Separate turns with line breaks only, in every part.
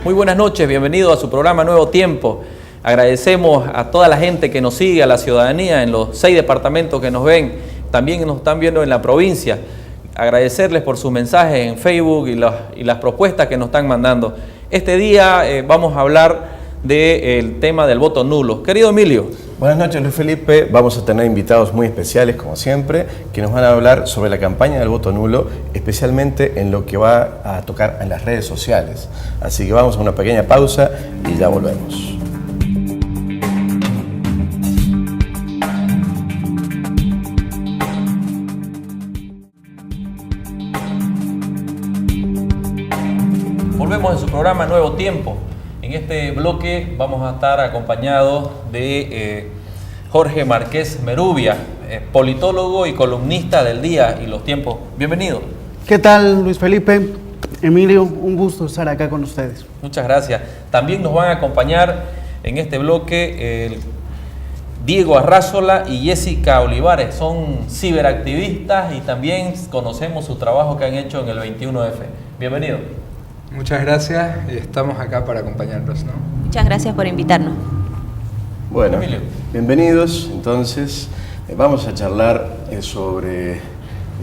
Muy buenas noches, bienvenido a su programa Nuevo Tiempo. Agradecemos a toda la gente que nos sigue, a la ciudadanía en los 6 departamentos que nos ven, también nos están viendo en la provincia. Agradecerles por sus mensajes en Facebook y las propuestas que nos están mandando. Este día vamos a hablar del tema del voto nulo. Querido Emilio.
Buenas noches, Luis Felipe. Vamos a tener invitados muy especiales, como siempre, que nos van a hablar sobre la campaña del voto nulo, especialmente en lo que va a tocar en las redes sociales. Así que vamos a una pequeña pausa y ya volvemos.
Volvemos en su programa Nuevo Tiempo. En este bloque vamos a estar acompañados de Jorge Márquez Merubia, politólogo y columnista del Día y Los Tiempos. Bienvenido.
¿Qué tal, Luis Felipe? Emilio, un gusto estar acá con ustedes.
Muchas gracias. También nos van a acompañar en este bloque Diego Arrázola y Jessica Olivares. Son ciberactivistas y también conocemos su trabajo que han hecho en el 21F. Bienvenido.
Muchas gracias y estamos acá para acompañarlos, ¿no?
Muchas gracias por invitarnos.
Bueno,
Emilio.
Bienvenidos. Entonces, vamos a charlar sobre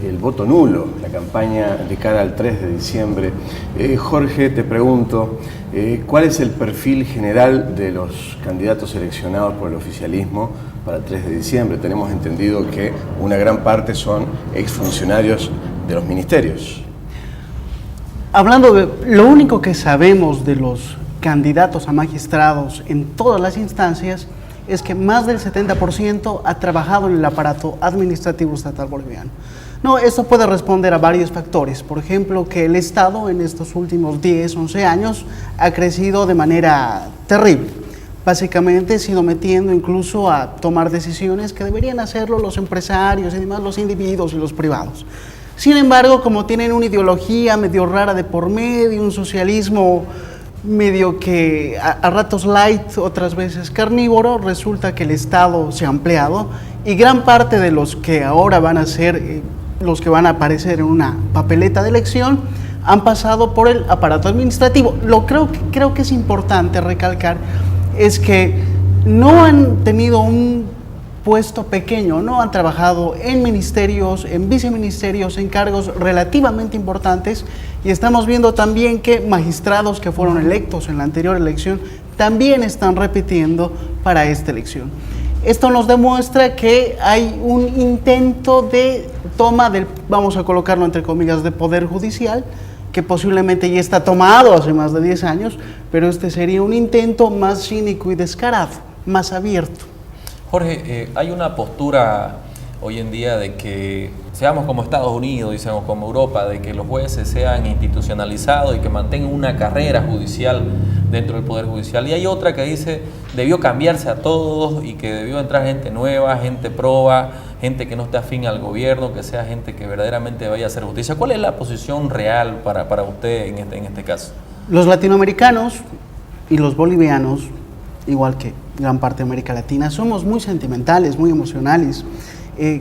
el voto nulo, la campaña de cara al 3 de diciembre. Jorge, te pregunto, ¿cuál es el perfil general de los candidatos seleccionados por el oficialismo para el 3 de diciembre? Tenemos entendido que una gran parte son exfuncionarios de los ministerios.
Hablando de lo único que sabemos de los candidatos a magistrados en todas las instancias es que más del 70% ha trabajado en el aparato administrativo estatal boliviano. No, esto puede responder a varios factores. Por ejemplo, que el Estado en estos últimos 10, 11 años ha crecido de manera terrible. Básicamente se ha ido metiendo incluso a tomar decisiones que deberían hacerlo los empresarios y demás, los individuos y los privados. Sin embargo, como tienen una ideología medio rara de por medio, un socialismo medio que a ratos light, otras veces carnívoro, resulta que el Estado se ha ampliado y gran parte de los que ahora van a ser los que van a aparecer en una papeleta de elección han pasado por el aparato administrativo. Creo que es importante recalcar es que no han tenido un puesto pequeño, no han trabajado en ministerios, en viceministerios, en cargos relativamente importantes y estamos viendo también que magistrados que fueron electos en la anterior elección también están repitiendo para esta elección. Esto nos demuestra que hay un intento de toma del, vamos a colocarlo entre comillas, de poder judicial, que posiblemente ya está tomado hace más de 10 años, pero este sería un intento más cínico y descarado, más abierto.
Jorge, hay una postura hoy en día de que seamos como Estados Unidos, dicen, o como Europa, de que los jueces sean institucionalizados y que mantengan una carrera judicial dentro del Poder Judicial. Y hay otra que dice, debió cambiarse a todos y que debió entrar gente nueva, gente proba, gente que no esté afín al gobierno, que sea gente que verdaderamente vaya a hacer justicia. ¿Cuál es la posición real para usted en este caso?
Los latinoamericanos y los bolivianos, igual que gran parte de América Latina, somos muy sentimentales, muy emocionales.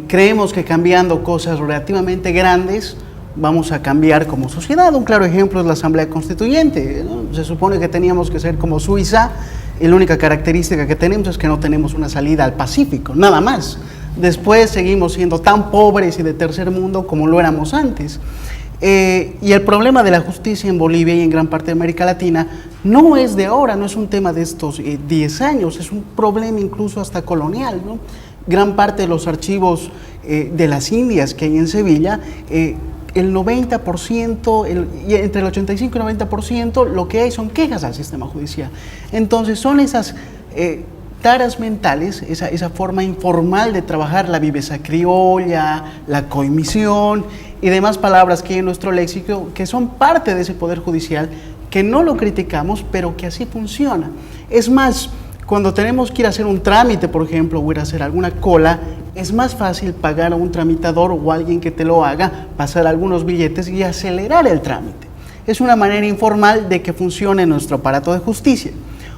Creemos que cambiando cosas relativamente grandes vamos a cambiar como sociedad. Un claro ejemplo es la Asamblea Constituyente, ¿no? Se supone que teníamos que ser como Suiza y la única característica que tenemos es que no tenemos una salida al Pacífico, nada más. Después seguimos siendo tan pobres y de tercer mundo como lo éramos antes. Y el problema de la justicia en Bolivia y en gran parte de América Latina no es de ahora, no es un tema de estos 10 años, es un problema incluso hasta colonial, ¿no? Gran parte de los archivos de las Indias que hay en Sevilla, el 90%, entre el 85 y el 90%, lo que hay son quejas al sistema judicial. Entonces son esas taras mentales, esa forma informal de trabajar, la viveza criolla, la coimisión y demás palabras que hay en nuestro léxico, que son parte de ese poder judicial, que no lo criticamos, pero que así funciona. Es más, cuando tenemos que ir a hacer un trámite, por ejemplo, o ir a hacer alguna cola, es más fácil pagar a un tramitador o a alguien que te lo haga, pasar algunos billetes y acelerar el trámite. Es una manera informal de que funcione nuestro aparato de justicia.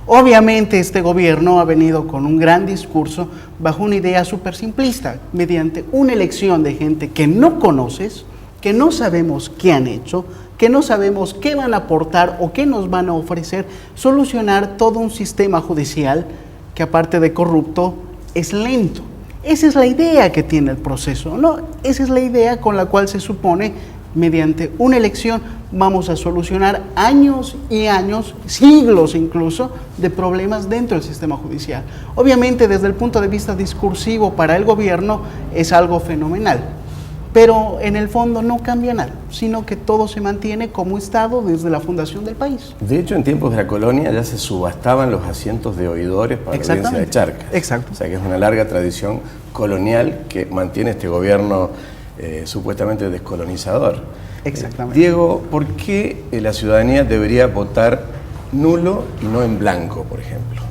Obviamente este gobierno ha venido con un gran discurso bajo una idea súper simplista, mediante una elección de gente que no conoces, que no sabemos qué han hecho, que no sabemos qué van a aportar o qué nos van a ofrecer, solucionar todo un sistema judicial que, aparte de corrupto, es lento. Esa es la idea que tiene el proceso, ¿no? Esa es la idea con la cual se supone, mediante una elección, vamos a solucionar años y años, siglos incluso, de problemas dentro del sistema judicial. Obviamente, desde el punto de vista discursivo para el gobierno es algo fenomenal, pero en el fondo no cambia nada, sino que todo se mantiene como Estado desde la fundación del país.
De hecho, en tiempos de la colonia ya se subastaban los asientos de oidores para la audiencia de Charcas.
Exacto.
O sea que es una larga tradición colonial que mantiene este gobierno supuestamente descolonizador.
Exactamente.
Diego, ¿por qué la ciudadanía debería votar nulo y no en blanco, por ejemplo?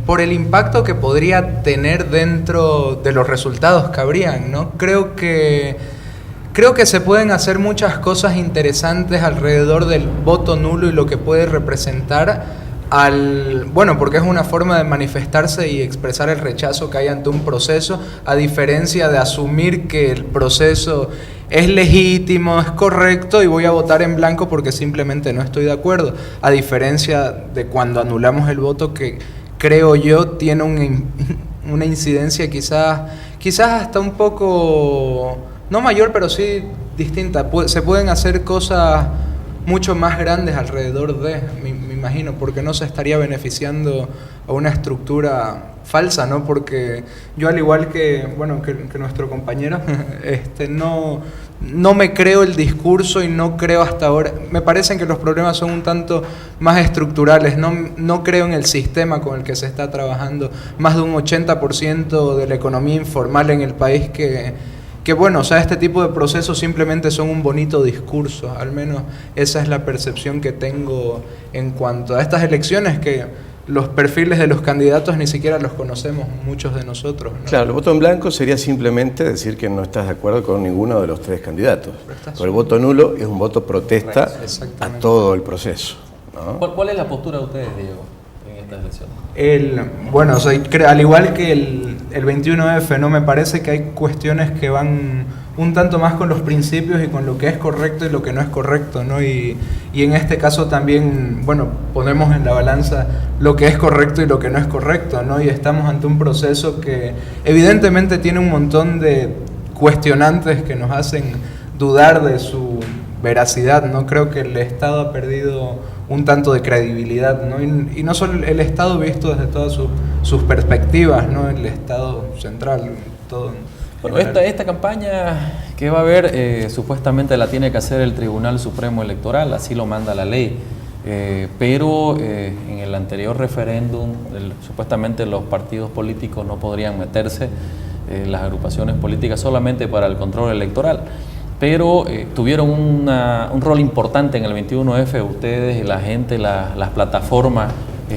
Por el impacto que podría tener dentro de los resultados que habrían, ¿no? Creo que se pueden hacer muchas cosas interesantes alrededor del voto nulo y lo que puede representar porque es una forma de manifestarse y expresar el rechazo que hay ante un proceso, a diferencia de asumir que el proceso es legítimo, es correcto y voy a votar en blanco porque simplemente no estoy de acuerdo, a diferencia de cuando anulamos el voto, que creo yo tiene una incidencia quizás hasta un poco, no mayor, pero sí distinta. Se pueden hacer cosas mucho más grandes alrededor me imagino, porque no se estaría beneficiando a una estructura falsa, ¿no? Porque yo, al igual que nuestro compañero, no me creo el discurso y no creo hasta ahora, me parecen que los problemas son un tanto más estructurales, no creo en el sistema con el que se está trabajando. Más de un 80% de la economía informal en el país este tipo de procesos simplemente son un bonito discurso, al menos esa es la percepción que tengo en cuanto a estas elecciones, que los perfiles de los candidatos ni siquiera los conocemos muchos de nosotros, ¿no?
Claro, el voto en blanco sería simplemente decir que no estás de acuerdo con ninguno de los tres candidatos. Pero el voto nulo es un voto protesta a todo el proceso, ¿no?
¿Cuál es la postura de ustedes, Diego, en esta elección?
Al igual que el 21F, ¿no? Me parece que hay cuestiones que van un tanto más con los principios y con lo que es correcto y lo que no es correcto, ¿no? Y en este caso también, ponemos en la balanza lo que es correcto y lo que no es correcto, ¿no? Y estamos ante un proceso que evidentemente tiene un montón de cuestionantes que nos hacen dudar de su veracidad, ¿no? Creo que el Estado ha perdido un tanto de credibilidad, ¿no? Y no solo el Estado visto desde todas sus perspectivas, ¿no? El Estado central, todo.
Bueno, esta campaña que va a haber, supuestamente la tiene que hacer el Tribunal Supremo Electoral, así lo manda la ley, pero en el anterior referéndum, supuestamente los partidos políticos no podrían meterse, las agrupaciones políticas, solamente para el control electoral. Pero tuvieron un rol importante en el 21F, ustedes, la gente, las plataformas.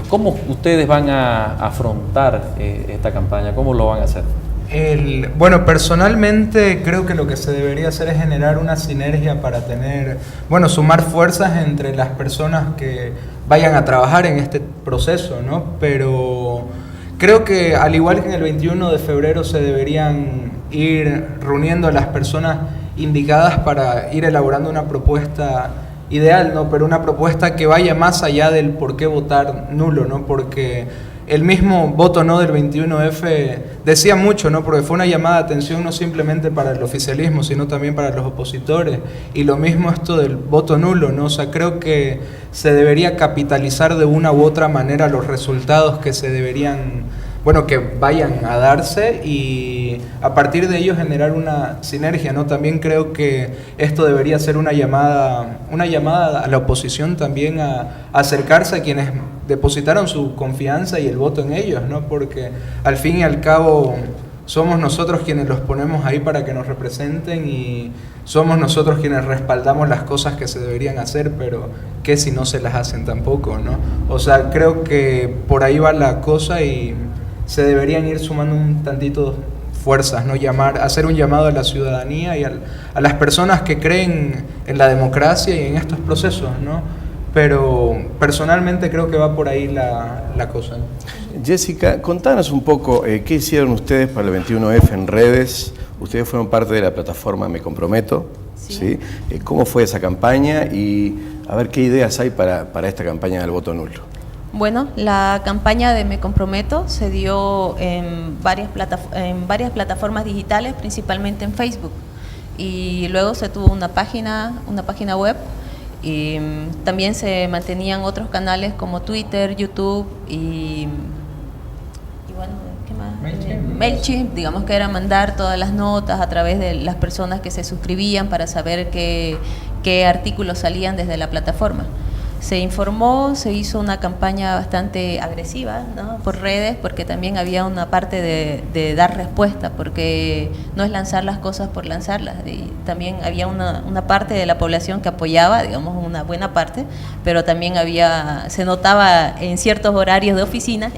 ¿Cómo ustedes van a afrontar esta campaña? ¿Cómo lo van a hacer?
Personalmente creo que lo que se debería hacer es generar una sinergia para sumar fuerzas entre las personas que vayan a trabajar en este proceso, ¿no? Pero creo que, al igual que en el 21 de febrero, se deberían ir reuniendo a las personas indicadas para ir elaborando una propuesta ideal, ¿no? Pero una propuesta que vaya más allá del por qué votar nulo, ¿no? Porque el mismo voto no del 21F decía mucho, ¿no? Porque fue una llamada de atención no simplemente para el oficialismo, sino también para los opositores. Y lo mismo esto del voto nulo, ¿no? O sea, creo que se debería capitalizar de una u otra manera los resultados que se deberían, que vayan a darse, y a partir de ello generar una sinergia, ¿no? También creo que esto debería ser una llamada a la oposición también a acercarse a quienes depositaron su confianza y el voto en ellos, ¿no? Porque al fin y al cabo somos nosotros quienes los ponemos ahí para que nos representen, y somos nosotros quienes respaldamos las cosas que se deberían hacer, pero ¿qué si no se las hacen tampoco, ¿no? O sea, creo que por ahí va la cosa y se deberían ir sumando un tantito fuerzas, ¿no? Hacer un llamado a la ciudadanía y a las personas que creen en la democracia y en estos procesos, ¿no? Pero personalmente creo que va por ahí la cosa.
Jessica, contanos un poco qué hicieron ustedes para el 21F en redes. Ustedes fueron parte de la plataforma Me Comprometo. ¿sí? ¿Cómo fue esa campaña y a ver qué ideas hay para esta campaña del voto nulo?
Bueno, la campaña de Me Comprometo se dio en varias plataformas digitales, principalmente en Facebook, y luego se tuvo una página web, y también se mantenían otros canales como Twitter, YouTube y bueno, ¿qué más? MailChimp, digamos que era mandar todas las notas a través de las personas que se suscribían para saber qué artículos salían desde la plataforma. Se informó, se hizo una campaña bastante agresiva, ¿no?, por redes, porque también había una parte de dar respuesta, porque no es lanzar las cosas por lanzarlas. Y también había una parte de la población que apoyaba, digamos una buena parte, pero también se notaba en ciertos horarios de oficina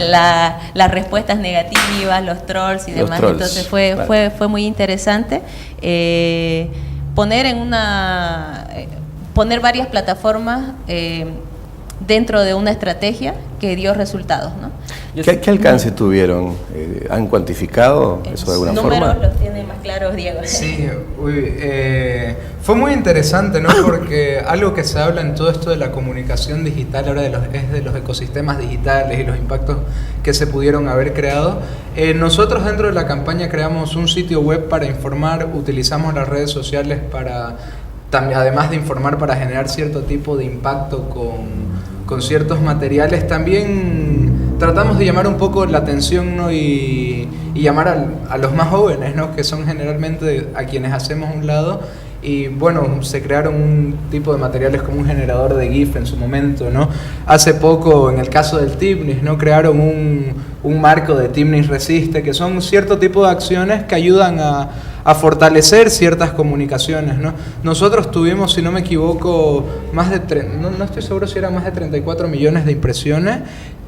las respuestas negativas, los trolls y demás. Entonces fue muy interesante poner varias plataformas dentro de una estrategia que dio resultados, ¿no?
¿Qué alcance tuvieron? ¿Han cuantificado eso de alguna forma?
Números los tiene más claros Diego.
Sí, fue muy interesante, ¿no? Porque algo que se habla en todo esto de la comunicación digital ahora es de los ecosistemas digitales y los impactos que se pudieron haber creado. Nosotros dentro de la campaña creamos un sitio web para informar, utilizamos las redes sociales además de informar, para generar cierto tipo de impacto con ciertos materiales. También tratamos de llamar un poco la atención, ¿no?, y llamar a los más jóvenes, ¿no?, que son generalmente a quienes hacemos un lado. Y bueno, se crearon un tipo de materiales como un generador de GIF en su momento, ¿no? Hace poco, en el caso del Timnis, ¿no?, crearon un marco de Timnis Resiste, que son cierto tipo de acciones que ayudan a fortalecer ciertas comunicaciones, ¿no? Nosotros tuvimos, si no me equivoco, no estoy seguro si eran más de 34 millones de impresiones,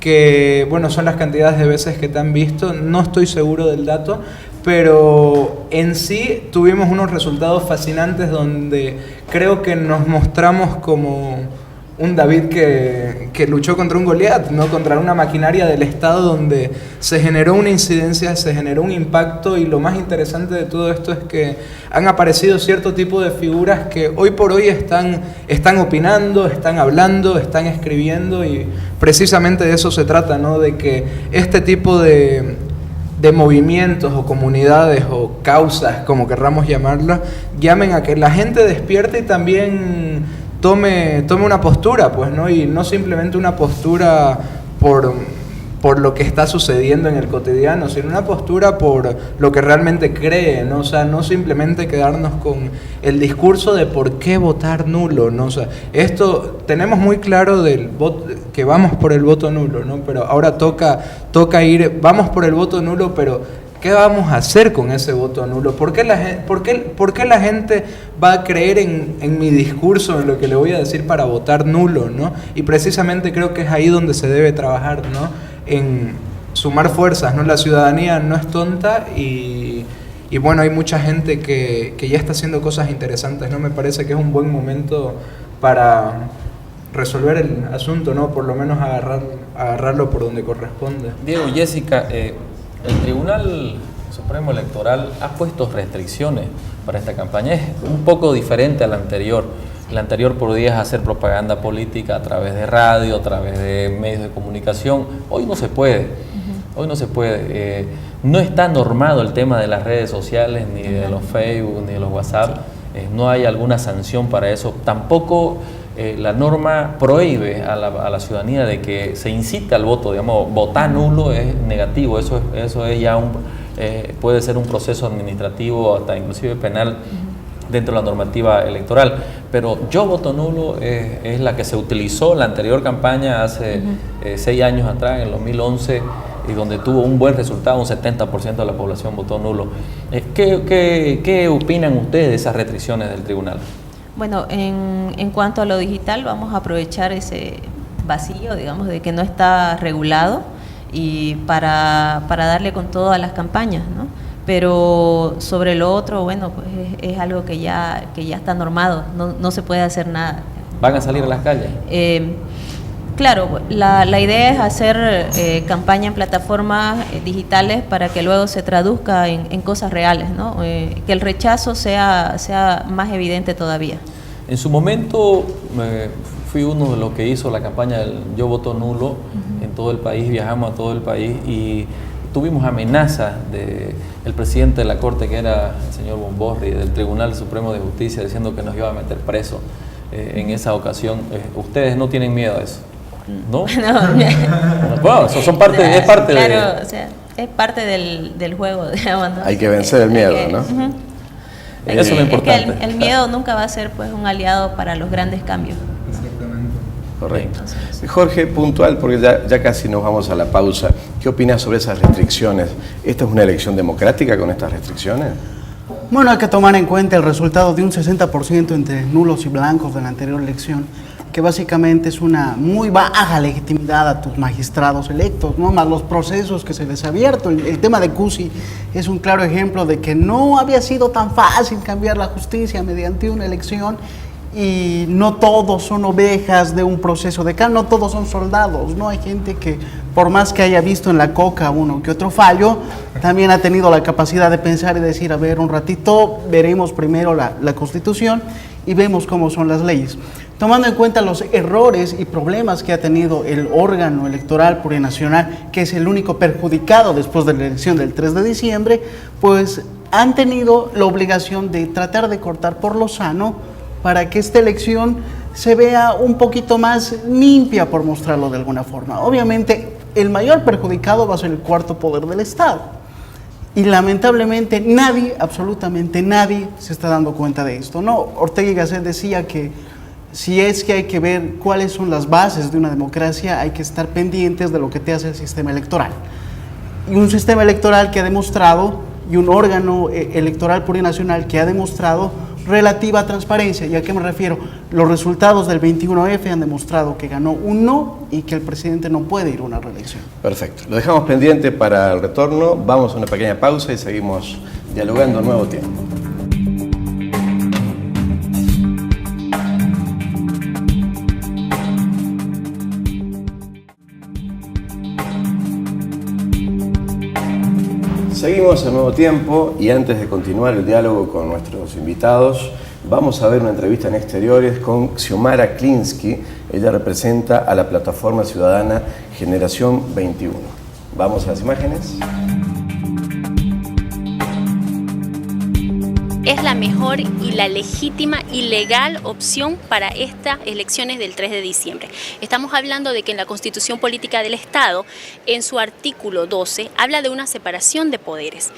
que bueno, son las cantidades de veces que te han visto, no estoy seguro del dato, pero en sí tuvimos unos resultados fascinantes donde creo que nos mostramos como un David que luchó contra un Goliat, ¿no?, contra una maquinaria del Estado, donde se generó una incidencia, se generó un impacto. Y lo más interesante de todo esto es que han aparecido cierto tipo de figuras que hoy por hoy están opinando, están hablando, están escribiendo, y precisamente de eso se trata, ¿no?, de que este tipo de movimientos o comunidades o causas, como querramos llamarlas, llamen a que la gente despierte y también tome una postura, pues, ¿no? Y no simplemente una postura por lo que está sucediendo en el cotidiano, sino una postura por lo que realmente cree, ¿no? O sea, no simplemente quedarnos con el discurso de por qué votar nulo, ¿no? O sea, esto tenemos muy claro que vamos por el voto nulo, ¿no? Pero ahora toca vamos por el voto nulo, pero ¿qué vamos a hacer con ese voto nulo? ¿Por qué la gente va a creer en mi discurso, en lo que le voy a decir para votar nulo, ¿no? Y precisamente creo que es ahí donde se debe trabajar, ¿no?, en sumar fuerzas, ¿no? La ciudadanía no es tonta y bueno, hay mucha gente que ya está haciendo cosas interesantes, ¿no? Me parece que es un buen momento para resolver el asunto, ¿no? Por lo menos agarrarlo por donde corresponde.
Diego, Jessica, el Tribunal Supremo Electoral ha puesto restricciones para esta campaña. Es un poco diferente a la anterior. La anterior podías hacer propaganda política a través de radio, a través de medios de comunicación. Hoy no se puede. Hoy no se puede. No está normado el tema de las redes sociales, ni de los Facebook, ni de los WhatsApp. No hay alguna sanción para eso. Tampoco la norma prohíbe a la ciudadanía de que se incite al voto. Digamos, votar nulo es negativo. Eso es ya puede ser un proceso administrativo, hasta inclusive penal, dentro de la normativa electoral. Pero yo voto nulo es la que se utilizó en la anterior campaña hace 6 años atrás, en el 2011, y donde tuvo un buen resultado, un 70% de la población votó nulo. ¿Qué opinan ustedes de esas restricciones del tribunal?
Bueno, en cuanto a lo digital, vamos a aprovechar ese vacío, digamos, de que no está regulado, y para darle con todo a las campañas, ¿no? Pero sobre lo otro, bueno, pues es algo que ya está normado, no se puede hacer nada.
¿Van a salir a las calles?
Claro, la idea es hacer campaña en plataformas digitales para que luego se traduzca en cosas reales, ¿no? Que el rechazo sea más evidente todavía.
En su momento fui uno de los que hizo la campaña del Yo Voto Nulo en todo el país, viajamos a todo el país y tuvimos amenazas del presidente de la Corte, que era el señor Bomborri, del Tribunal Supremo de Justicia, diciendo que nos iba a meter preso en esa ocasión. ¿Ustedes no tienen miedo a eso? ¿No? Bueno, eso es parte
claro, o sea, es parte del juego, digamos, ¿no?
Hay que vencer el miedo, ¿no?
Eso es lo importante.
Es que el miedo nunca va a ser pues un aliado para los grandes cambios.
Exactamente.
Correcto. Jorge, puntual, porque ya casi nos vamos a la pausa. ¿Qué opinas sobre esas restricciones? ¿Esta es una elección democrática con estas restricciones?
Bueno, hay que tomar en cuenta el resultado de un 60% entre nulos y blancos de la anterior elección, que básicamente es una muy baja legitimidad a tus magistrados electos, ¿no? Más los procesos que se les ha abierto. El tema de Cusi es un claro ejemplo de que no había sido tan fácil cambiar la justicia mediante una elección, y no todos son ovejas de un proceso de cambio, no todos son soldados, ¿no? Hay gente que, por más que haya visto en la coca uno que otro fallo, también ha tenido la capacidad de pensar y decir, a ver, un ratito, veremos primero la Constitución y vemos cómo son las leyes. Tomando en cuenta los errores y problemas que ha tenido el órgano electoral plurinacional, que es el único perjudicado después de la elección del 3 de diciembre, pues han tenido la obligación de tratar de cortar por lo sano para que esta elección se vea un poquito más limpia, por mostrarlo de alguna forma. Obviamente, el mayor perjudicado va a ser el cuarto poder del Estado. Y lamentablemente nadie, absolutamente nadie, se está dando cuenta de esto, ¿no? Ortega y Gasset decía que si es que hay que ver cuáles son las bases de una democracia, hay que estar pendientes de lo que te hace el sistema electoral. Y un sistema electoral que ha demostrado, y un órgano electoral plurinacional que ha demostrado relativa transparencia. ¿Y a qué me refiero? Los resultados del 21F han demostrado que ganó un no y que el presidente no puede ir a una reelección.
Perfecto. Lo dejamos pendiente para el retorno. Vamos a una pequeña pausa y seguimos dialogando a Nuevo Tiempo. Seguimos en Nuevo Tiempo y antes de continuar el diálogo con nuestros invitados, vamos a ver una entrevista en Exteriores con Xiomara Klinsky. Ella representa a la plataforma ciudadana Generación 21. Vamos a las imágenes.
Es la mejor y la legítima y legal opción para estas elecciones del 3 de diciembre. Estamos hablando de que en la Constitución Política del Estado, en su artículo 12, habla de una separación de poderes.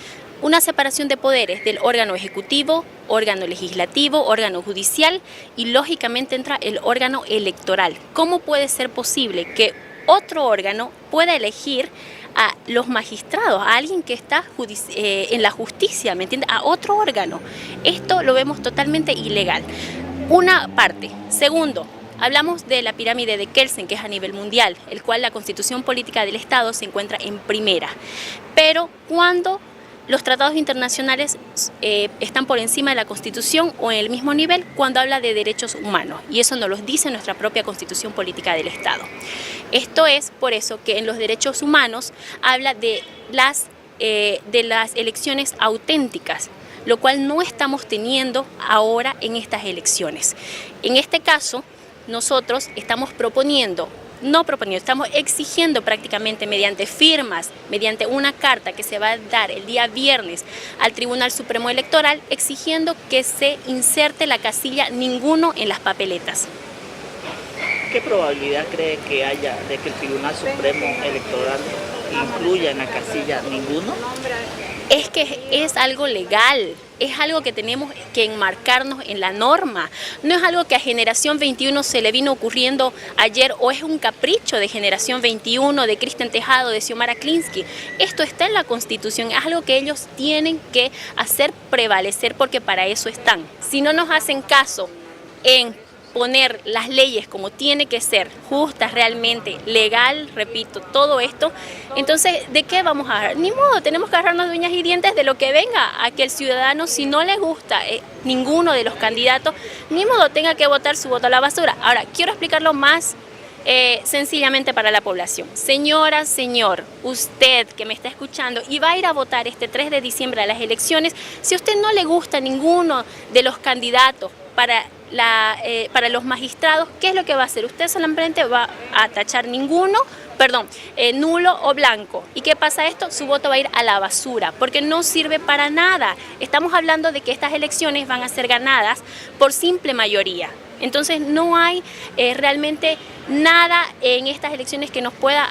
Una separación de poderes del órgano ejecutivo, órgano legislativo, órgano judicial y lógicamente entra el órgano electoral. ¿Cómo puede ser posible que otro órgano pueda elegir a los magistrados, a alguien que está en la justicia, ¿me entiende? A otro órgano? Esto lo vemos totalmente ilegal. Una parte. Segundo, hablamos de la pirámide de Kelsen, que es a nivel mundial, el cual la Constitución Política del Estado se encuentra en primera. Pero cuando los tratados internacionales están por encima de la Constitución o en el mismo nivel cuando habla de derechos humanos, y eso nos lo dice nuestra propia Constitución Política del Estado. Esto es por eso que en los derechos humanos habla de las elecciones auténticas, lo cual no estamos teniendo ahora en estas elecciones. En este caso, nosotros estamos estamos exigiendo prácticamente mediante firmas, mediante una carta que se va a dar el día viernes al Tribunal Supremo Electoral, exigiendo que se inserte la casilla ninguno en las papeletas.
¿Qué probabilidad cree que haya de que el Tribunal Supremo Electoral incluya en la casilla ninguno?
Es que es algo legal, es algo que tenemos que enmarcarnos en la norma. No es algo que a Generación 21 se le vino ocurriendo ayer o es un capricho de Generación 21, de Cristian Tejado, de Xiomara Klinsky. Esto está en la Constitución, es algo que ellos tienen que hacer prevalecer porque para eso están. Si no nos hacen caso en poner las leyes como tiene que ser, justas realmente, legal, repito, todo esto, entonces, ¿de qué vamos a agarrar? Ni modo, tenemos que agarrarnos de uñas y dientes de lo que venga, a que el ciudadano, si no le gusta ninguno de los candidatos, ni modo tenga que botar su voto a la basura. Ahora, quiero explicarlo más sencillamente para la población. Señora, señor, usted que me está escuchando y va a ir a votar este 3 de diciembre a las elecciones, si a usted no le gusta ninguno de los candidatos para los magistrados, ¿qué es lo que va a hacer? Usted solamente va a tachar nulo o blanco. ¿Y qué pasa esto? Su voto va a ir a la basura, porque no sirve para nada. Estamos hablando de que estas elecciones van a ser ganadas por simple mayoría. Entonces no hay realmente nada en estas elecciones que nos pueda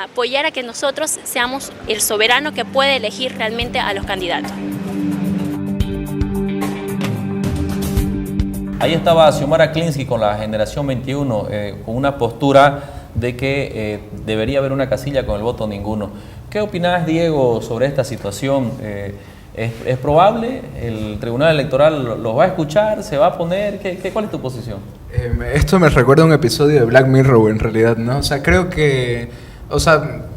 apoyar a que nosotros seamos el soberano que puede elegir realmente a los candidatos.
Ahí estaba Xiomara Klinsky con la Generación 21, con una postura de que debería haber una casilla con el voto ninguno. ¿Qué opinás, Diego, sobre esta situación? ¿Es probable? ¿El Tribunal Electoral los va a escuchar? ¿Se va a poner? ¿Cuál es tu posición?
Esto me recuerda a un episodio de Black Mirror, en realidad, ¿no? O sea, creo que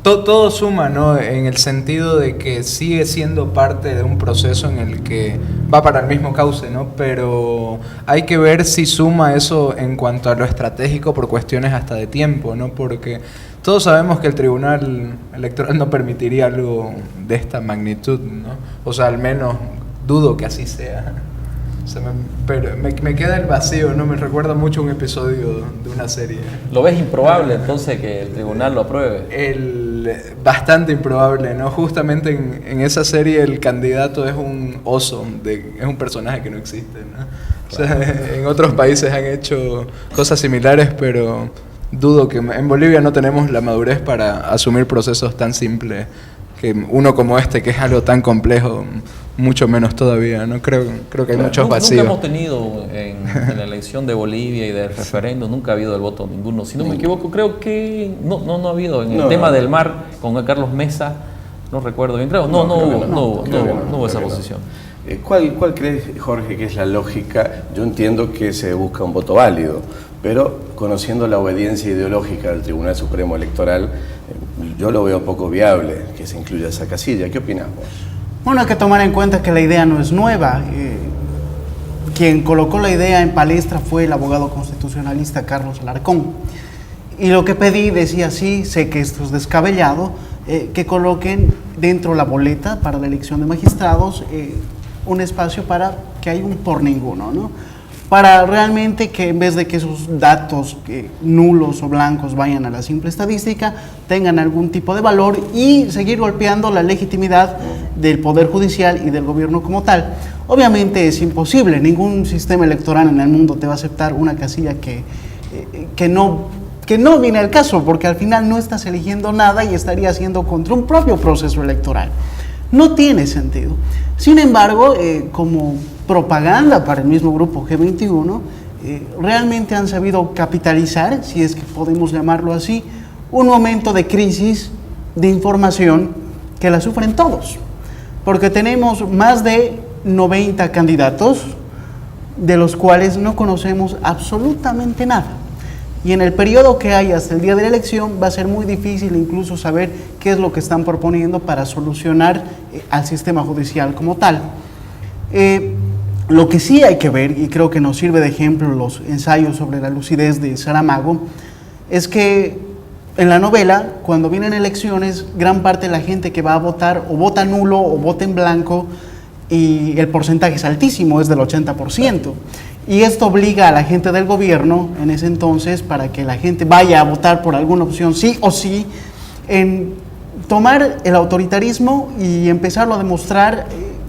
todo suma, ¿no? En el sentido de que sigue siendo parte de un proceso en el que va para el mismo cauce, ¿no? Pero hay que ver si suma eso en cuanto a lo estratégico por cuestiones hasta de tiempo, ¿no? Porque todos sabemos que el Tribunal Electoral no permitiría algo de esta magnitud, ¿no? O sea, al menos dudo que así sea. O sea, pero me queda el vacío, ¿no? Me recuerda mucho un episodio de una serie.
¿Lo ves improbable entonces que el tribunal lo apruebe?
Bastante improbable, ¿no? Justamente en esa serie el candidato es un oso, es un personaje que no existe, ¿no? Claro. O sea, en otros países han hecho cosas similares, pero dudo que en Bolivia no tenemos la madurez para asumir procesos tan simples, que uno como este, que es algo tan complejo, mucho menos todavía, ¿no? Creo que hay muchos vacíos.
Nunca hemos tenido en la elección de Bolivia y del referéndum, nunca ha hado el voto ninguno. Si no me equivoco, creo que no ha habido. En el tema del mar, con Carlos Mesa, no recuerdo bien, creo, no hubo esa posición.
¿Cuál crees, Jorge, que es la lógica? Yo entiendo que se busca un voto válido, pero conociendo la obediencia ideológica del Tribunal Supremo Electoral, yo lo veo poco viable que se incluya esa casilla. ¿Qué opinás vos?
Bueno, hay que tomar en cuenta que la idea no es nueva. Quien colocó la idea en palestra fue el abogado constitucionalista Carlos Alarcón. Y lo que pedí, decía sí, sé que esto es descabellado, que coloquen dentro la boleta para la elección de magistrados un espacio para que haya un por ninguno, ¿no? Para realmente que en vez de que esos datos nulos o blancos vayan a la simple estadística, tengan algún tipo de valor y seguir golpeando la legitimidad del Poder Judicial y del gobierno como tal. Obviamente es imposible, ningún sistema electoral en el mundo te va a aceptar una casilla que no viene al caso, porque al final no estás eligiendo nada y estarías haciendo contra un propio proceso electoral. No tiene sentido. Sin embargo, como propaganda para el mismo grupo G21, realmente han sabido capitalizar, si es que podemos llamarlo así, un momento de crisis de información que la sufren todos, porque tenemos más de 90 candidatos de los cuales no conocemos absolutamente nada. Y en el periodo que hay hasta el día de la elección va a ser muy difícil incluso saber qué es lo que están proponiendo para solucionar al sistema judicial como tal. Lo que sí hay que ver, y creo que nos sirve de ejemplo los ensayos sobre la lucidez de Saramago, es que en la novela, cuando vienen elecciones, gran parte de la gente que va a votar o vota nulo o vota en blanco, y el porcentaje es altísimo, es del 80%. Y esto obliga a la gente del gobierno en ese entonces, para que la gente vaya a votar por alguna opción sí o sí, en tomar el autoritarismo y empezarlo a demostrar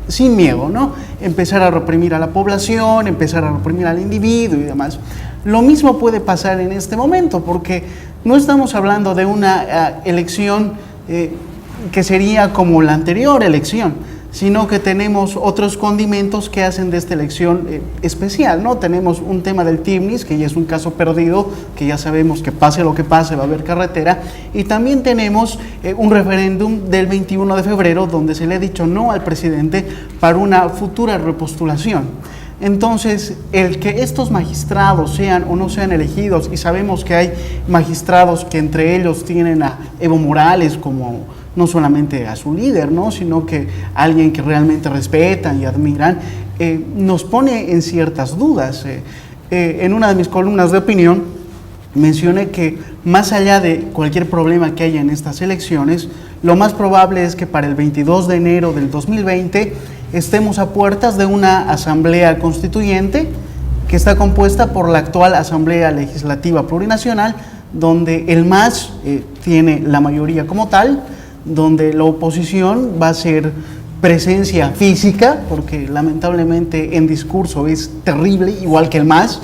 sin miedo, ¿no? Empezar a reprimir a la población, empezar a reprimir al individuo y demás. Lo mismo puede pasar en este momento, porque no estamos hablando de una elección que sería como la anterior elección, sino que tenemos otros condimentos que hacen de esta elección especial, ¿no? Tenemos un tema del Tibnis, que ya es un caso perdido, que ya sabemos que pase lo que pase va a haber carretera, y también tenemos un referéndum del 21 de febrero donde se le ha dicho no al presidente para una futura repostulación. Entonces, el que estos magistrados sean o no sean elegidos, y sabemos que hay magistrados que entre ellos tienen a Evo Morales como no solamente a su líder, ¿no?, sino que alguien que realmente respetan y admiran, nos pone en ciertas dudas. En una de mis columnas de opinión mencioné que más allá de cualquier problema que haya en estas elecciones, lo más probable es que para el 22 de enero del 2020 estemos a puertas de una asamblea constituyente que está compuesta por la actual Asamblea Legislativa Plurinacional, donde el MAS tiene la mayoría como tal, donde la oposición va a ser presencia física, porque lamentablemente en discurso es terrible, igual que el MAS,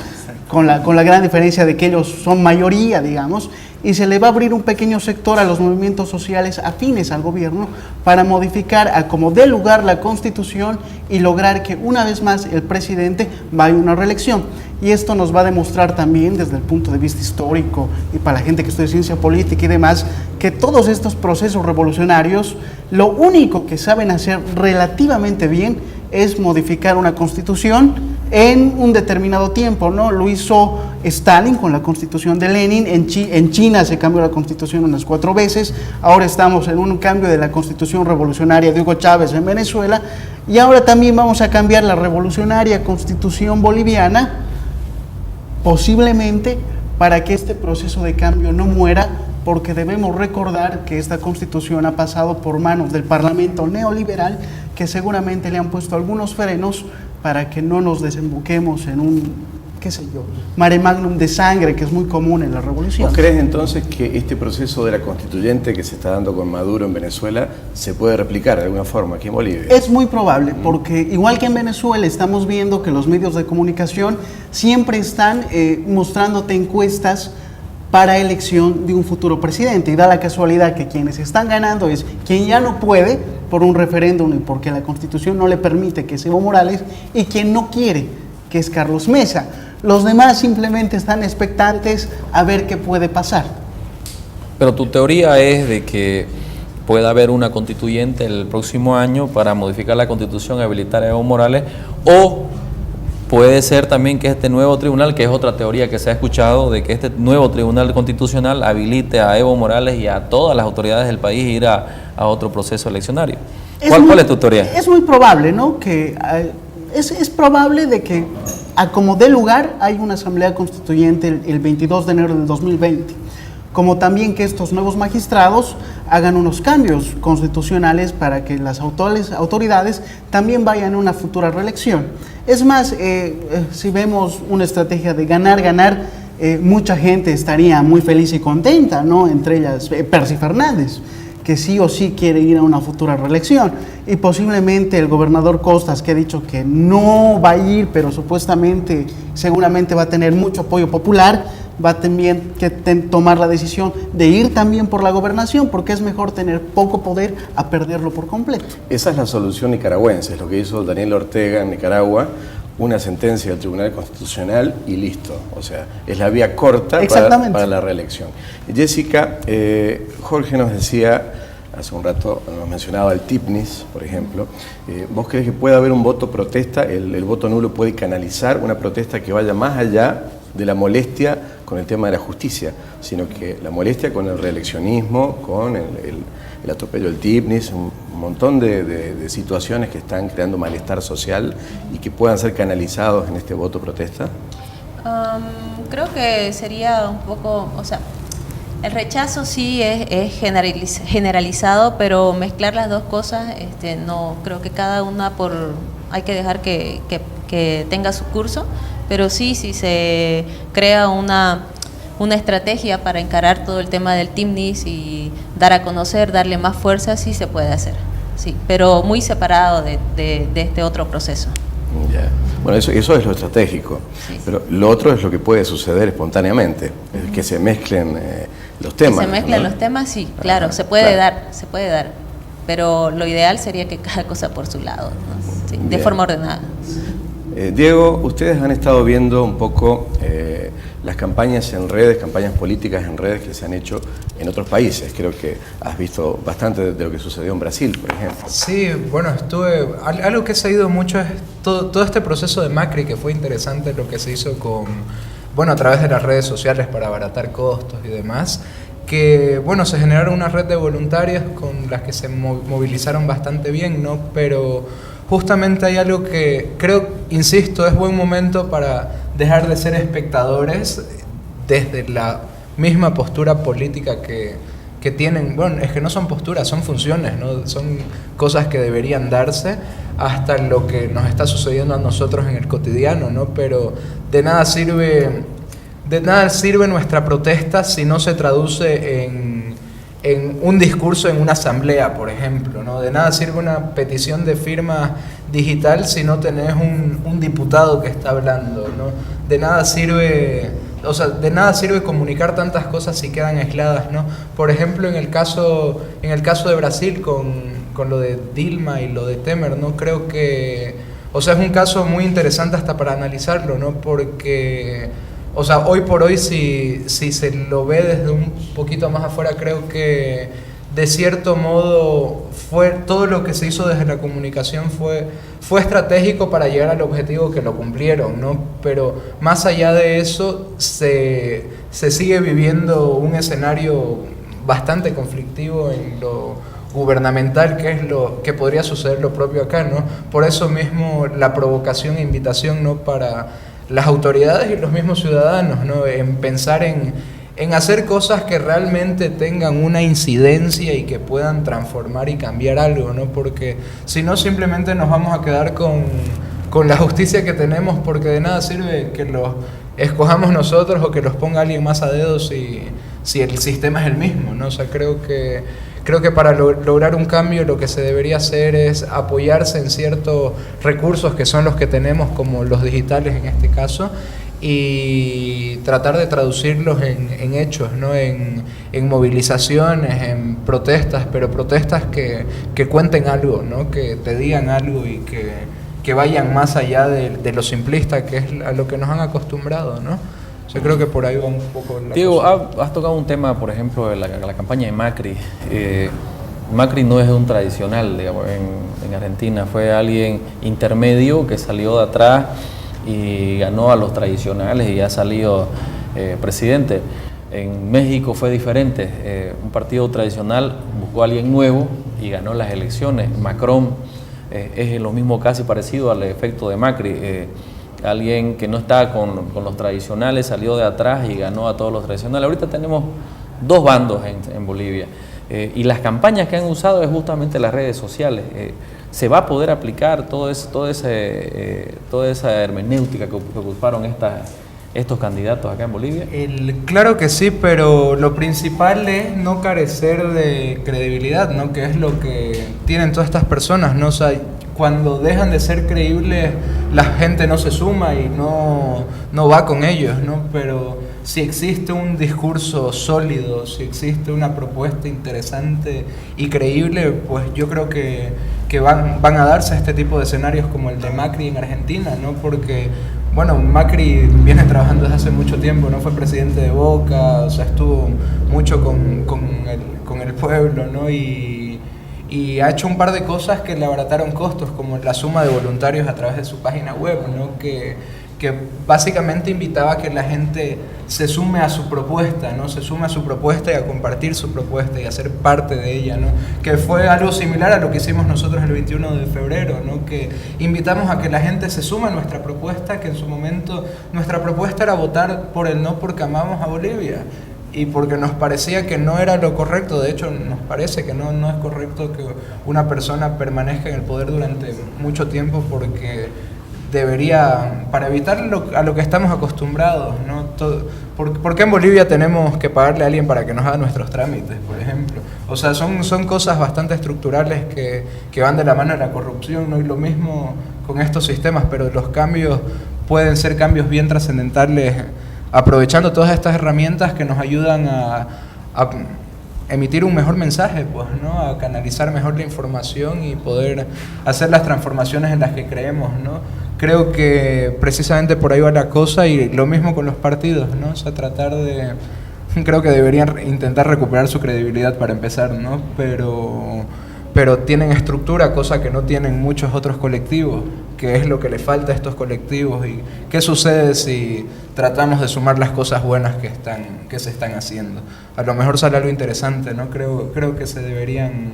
con la gran diferencia de que ellos son mayoría, digamos, y se le va a abrir un pequeño sector a los movimientos sociales afines al gobierno para modificar a como dé lugar la Constitución y lograr que una vez más el presidente vaya a una reelección. Y esto nos va a demostrar también desde el punto de vista histórico y para la gente que estudia ciencia política y demás, que todos estos procesos revolucionarios lo único que saben hacer relativamente bien es modificar una constitución en un determinado tiempo, ¿no? Lo hizo Stalin con la constitución de Lenin, en China se cambió la constitución unas 4 veces, ahora estamos en un cambio de la constitución revolucionaria de Hugo Chávez en Venezuela, y ahora también vamos a cambiar la revolucionaria constitución boliviana, posiblemente para que este proceso de cambio no muera, porque debemos recordar que esta constitución ha pasado por manos del parlamento neoliberal, que seguramente le han puesto algunos frenos para que no nos desemboquemos en un, qué sé yo, mare magnum de sangre, que es muy común en la revolución.
¿Vos crees entonces que este proceso de la constituyente que se está dando con Maduro en Venezuela se puede replicar de alguna forma aquí en Bolivia?
Es muy probable, porque igual que en Venezuela estamos viendo que los medios de comunicación siempre están mostrándote encuestas para elección de un futuro presidente, y da la casualidad que quienes están ganando es quien ya no puede por un referéndum y porque la Constitución no le permite, que es Evo Morales, y quien no quiere, que es Carlos Mesa. Los demás simplemente están expectantes a ver qué puede pasar.
Pero tu teoría es de que pueda haber una constituyente el próximo año para modificar la Constitución y habilitar a Evo Morales, o puede ser también que este nuevo tribunal, que es otra teoría que se ha escuchado, de que este nuevo tribunal constitucional habilite a Evo Morales y a todas las autoridades del país a ir a otro proceso eleccionario. ¿Cuál es tu teoría?
Es muy probable, ¿no? Que es probable de que a como dé lugar hay una asamblea constituyente el 22 de enero del 2020, como también que estos nuevos magistrados hagan unos cambios constitucionales para que las autoridades también vayan a una futura reelección. Es más, si vemos una estrategia de ganar, mucha gente estaría muy feliz y contenta, ¿no? Entre ellas Percy Fernández, que sí o sí quiere ir a una futura reelección, y posiblemente el gobernador Costas, que ha dicho que no va a ir, pero seguramente va a tener mucho apoyo popular, va también que tomar la decisión de ir también por la gobernación, porque es mejor tener poco poder a perderlo por completo.
Esa es la solución nicaragüense, es lo que hizo Daniel Ortega en Nicaragua, una sentencia del Tribunal Constitucional y listo. O sea, es la vía corta para la reelección. Jessica, Jorge nos decía, hace un rato nos mencionaba el TIPNIS, por ejemplo. ¿Vos crees que puede haber un voto protesta? ¿El voto nulo puede canalizar una protesta que vaya más allá de la molestia con el tema de la justicia, sino que la molestia con el reeleccionismo, con el atropello del TIPNIS, un montón de situaciones que están creando malestar social y que puedan ser canalizados en este voto protesta?
Creo que sería un poco, o sea, el rechazo sí es generalizado, pero mezclar las dos cosas, no creo que cada una hay que dejar que tenga su curso, pero sí se crea una estrategia para encarar todo el tema del TIPNIS y dar a conocer, darle más fuerza, sí se puede hacer, sí, pero muy separado de este otro proceso.
Ya. Bueno, eso es lo estratégico, sí. Pero lo otro es lo que puede suceder espontáneamente, que se mezclen los temas.
Que se mezclen, ¿no? Los temas, sí, claro, se puede dar, pero lo ideal sería que cada cosa por su lado, ¿no? Sí, de forma ordenada.
Diego, ustedes han estado viendo un poco las campañas en redes, campañas políticas en redes que se han hecho en otros países. Creo que has visto bastante de lo que sucedió en Brasil, por ejemplo.
Sí, bueno, algo que he seguido mucho es todo este proceso de Macri, que fue interesante lo que se hizo a través de las redes sociales para abaratar costos y demás, que, se generaron una red de voluntarios con las que se movilizaron bastante bien, ¿no? Pero justamente hay algo que creo, insisto, es buen momento para dejar de ser espectadores desde la misma postura política que tienen, bueno, es que no son posturas, son funciones, ¿no? Son cosas que deberían darse, hasta lo que nos está sucediendo a nosotros en el cotidiano, ¿no? Pero de nada sirve nuestra protesta si no se traduce en un discurso en una asamblea, por ejemplo, ¿no? De nada sirve una petición de firma digital si no tenés un diputado que está hablando, ¿no? De nada sirve comunicar tantas cosas si quedan aisladas, ¿no? Por ejemplo, en el caso de Brasil con lo de Dilma y lo de Temer, ¿no? Creo que, es un caso muy interesante hasta para analizarlo, ¿no? Porque, hoy por hoy, si se lo ve desde un poquito más afuera, creo que de cierto modo todo lo que se hizo desde la comunicación fue estratégico para llegar al objetivo, que lo cumplieron, ¿no? Pero más allá de eso, se sigue viviendo un escenario bastante conflictivo en lo gubernamental, que es lo que podría suceder lo propio acá, ¿no? Por eso mismo la provocación e invitación, ¿no?, para las autoridades y los mismos ciudadanos, ¿no?, en pensar en hacer cosas que realmente tengan una incidencia y que puedan transformar y cambiar algo, ¿no? Porque si no, simplemente nos vamos a quedar con la justicia que tenemos, porque de nada sirve que los escojamos nosotros o que los ponga alguien más a dedo si el sistema es el mismo, ¿no? Creo que para lograr un cambio lo que se debería hacer es apoyarse en ciertos recursos que son los que tenemos, como los digitales en este caso, y tratar de traducirlos en hechos, ¿no? En movilizaciones, en protestas, pero protestas que cuenten algo, ¿no? Que te digan algo y que vayan más allá de lo simplista, que es a lo que nos han acostumbrado, ¿no? Creo que por ahí va un poco la
Diego,
cosa.
has tocado un tema, por ejemplo, de la campaña de Macri. Macri no es un tradicional, digamos, en Argentina. Fue alguien intermedio que salió de atrás y ganó a los tradicionales y ha salido presidente. En México fue diferente. Un partido tradicional buscó a alguien nuevo y ganó las elecciones. Macron es lo mismo, casi parecido al efecto de Macri. Alguien que no está con los tradicionales salió de atrás y ganó a todos los tradicionales. Ahorita tenemos dos bandos en Bolivia y las campañas que han usado es justamente las redes sociales. ¿Se va a poder aplicar toda esa hermenéutica que ocuparon estos candidatos acá en Bolivia?
Claro que sí, pero lo principal es no carecer de credibilidad, ¿no? Que es lo que tienen todas estas personas, ¿no? Cuando dejan de ser creíbles, la gente no se suma y no va con ellos, ¿no? Pero si existe un discurso sólido, si existe una propuesta interesante y creíble, pues yo creo que van a darse este tipo de escenarios como el de Macri en Argentina, ¿no? Porque, bueno, Macri viene trabajando desde hace mucho tiempo, ¿no? Fue presidente de Boca, estuvo mucho con el pueblo, ¿no? Y ha hecho un par de cosas que le abarataron costos, como la suma de voluntarios a través de su página web, ¿no? Que básicamente invitaba a que la gente se sume a su propuesta, ¿no? Se sume a su propuesta y a compartir su propuesta y a ser parte de ella, ¿no? Que fue algo similar a lo que hicimos nosotros el 21 de febrero, ¿no? Que invitamos a que la gente se sume a nuestra propuesta, que en su momento nuestra propuesta era votar por el no porque amamos a Bolivia y porque nos parecía que no era lo correcto. De hecho, nos parece que no es correcto que una persona permanezca en el poder durante mucho tiempo, porque debería, para evitar a lo que estamos acostumbrados, ¿no? ¿Por qué en Bolivia tenemos que pagarle a alguien para que nos haga nuestros trámites, por ejemplo? Son cosas bastante estructurales que van de la mano de la corrupción, ¿no? Y lo mismo con estos sistemas, pero los cambios pueden ser cambios bien trascendentales, aprovechando todas estas herramientas que nos ayudan a emitir un mejor mensaje, pues, ¿no? A canalizar mejor la información y poder hacer las transformaciones en las que creemos, ¿no? Creo que precisamente por ahí va la cosa, y lo mismo con los partidos, ¿no? Creo que deberían intentar recuperar su credibilidad para empezar, ¿no? Pero tienen estructura, cosa que no tienen muchos otros colectivos, que es lo que le falta a estos colectivos. ¿Y qué sucede si tratamos de sumar las cosas buenas que se están haciendo? A lo mejor sale algo interesante, ¿no? Creo que se deberían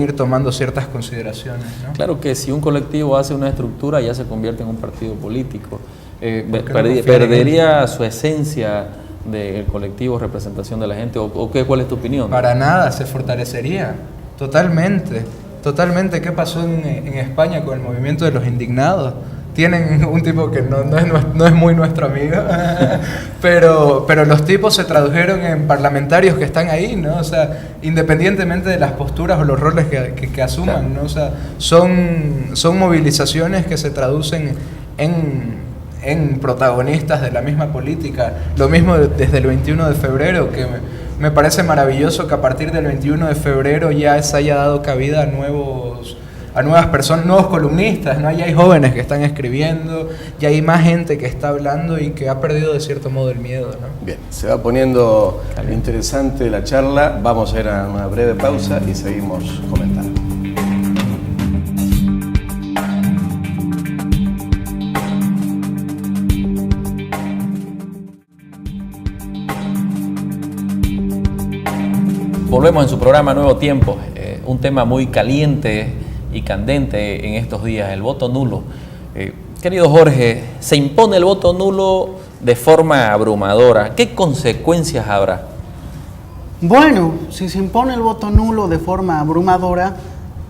ir tomando ciertas consideraciones, ¿no?
Claro que si un colectivo hace una estructura, ya se convierte en un partido político. Perdería su esencia del colectivo Representación de la Gente? ¿Cuál es tu opinión?
Para nada, se fortalecería, totalmente. Totalmente. ¿Qué pasó en España con el movimiento de los indignados? Tienen un tipo que no es muy nuestro amigo, pero los tipos se tradujeron en parlamentarios que están ahí, ¿no? O sea, independientemente de las posturas o los roles que asuman, ¿no? O sea, son movilizaciones que se traducen en protagonistas de la misma política. Lo mismo desde el 21 de febrero, que me parece maravilloso que a partir del 21 de febrero ya se haya dado cabida a nuevas personas, nuevos columnistas, ¿no? Ya hay jóvenes que están escribiendo, ya hay más gente que está hablando y que ha perdido de cierto modo el miedo, ¿no?
Bien, se va poniendo interesante la charla. Vamos a ir a una breve pausa y seguimos comentando.
Volvemos en su programa Nuevo Tiempo, un tema muy caliente y candente en estos días, el voto nulo. Querido Jorge, se impone el voto nulo de forma abrumadora. ¿Qué consecuencias habrá?
Bueno, si se impone el voto nulo de forma abrumadora,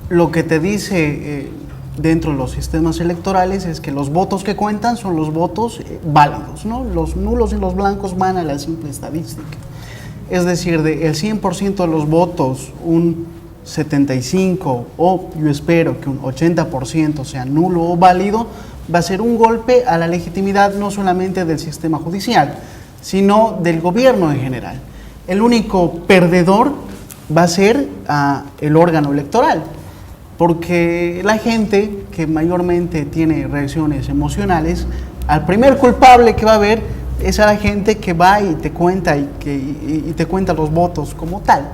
lo que te dice dentro de los sistemas electorales es que los votos que cuentan son los votos válidos, ¿no? Los nulos y los blancos van a la simple estadística. Es decir, del 100% de los votos, un 75% o yo espero que un 80% sea nulo o válido, va a ser un golpe a la legitimidad no solamente del sistema judicial, sino del gobierno en general. El único perdedor va a ser el órgano electoral, porque la gente que mayormente tiene reacciones emocionales, al primer culpable que va a haber es a la gente que va y te cuenta y te cuenta los votos como tal.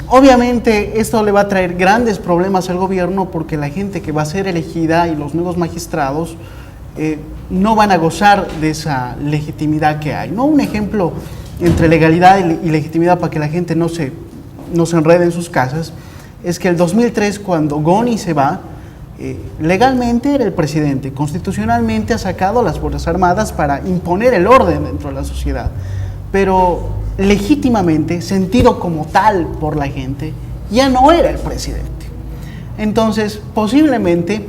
Obviamente esto le va a traer grandes problemas al gobierno porque la gente que va a ser elegida y los nuevos magistrados no van a gozar de esa legitimidad que hay, ¿no? Un ejemplo entre legalidad y legitimidad para que la gente no se enrede en sus casas es que el 2003 cuando Goni se va, legalmente era el presidente, constitucionalmente ha sacado a las Fuerzas Armadas para imponer el orden dentro de la sociedad, pero legítimamente, sentido como tal por la gente, ya no era el presidente. Entonces, posiblemente,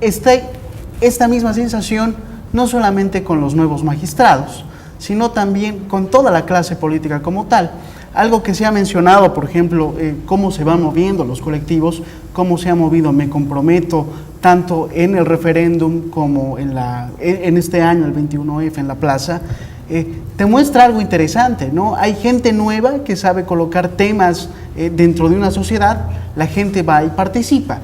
esta misma sensación, no solamente con los nuevos magistrados, sino también con toda la clase política como tal. Algo que se ha mencionado, por ejemplo, cómo se van moviendo los colectivos, cómo se ha movido Me Comprometo, tanto en el referéndum como en este año, el 21F, en la plaza, te muestra algo interesante, ¿no? Hay gente nueva que sabe colocar temas dentro de una sociedad, la gente va y participa.